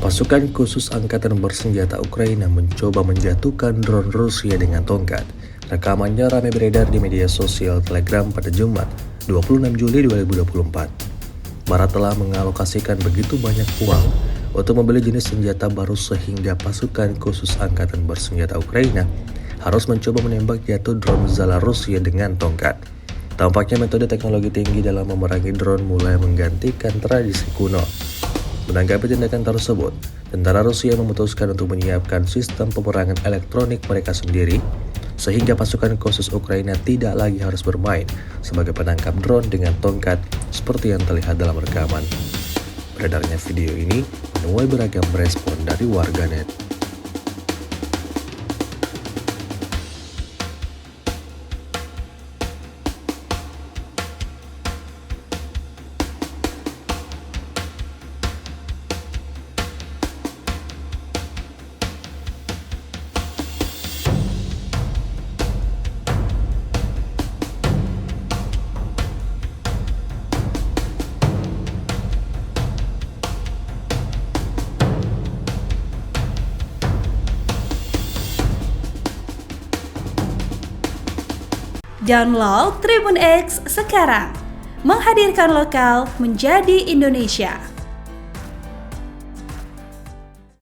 Pasukan khusus angkatan bersenjata Ukraina mencoba menjatuhkan drone Rusia dengan tongkat. Rekamannya ramai beredar di media sosial Telegram pada Jumat, 26 Juli 2024. Barat telah mengalokasikan begitu banyak uang untuk membeli jenis senjata baru sehingga pasukan khusus angkatan bersenjata Ukraina harus mencoba menembak jatuh drone Zala Rusia dengan tongkat. Tampaknya metode teknologi tinggi dalam memerangi drone mulai menggantikan tradisi kuno. Menanggapi tindakan tersebut, tentara Rusia memutuskan untuk menyiapkan sistem peperangan elektronik mereka sendiri, sehingga pasukan khusus Ukraina tidak lagi harus bermain sebagai penangkap drone dengan tongkat seperti yang terlihat dalam rekaman. Beredarnya video ini menuai beragam respon dari warganet. Download Tribun X sekarang, menghadirkan lokal menjadi Indonesia.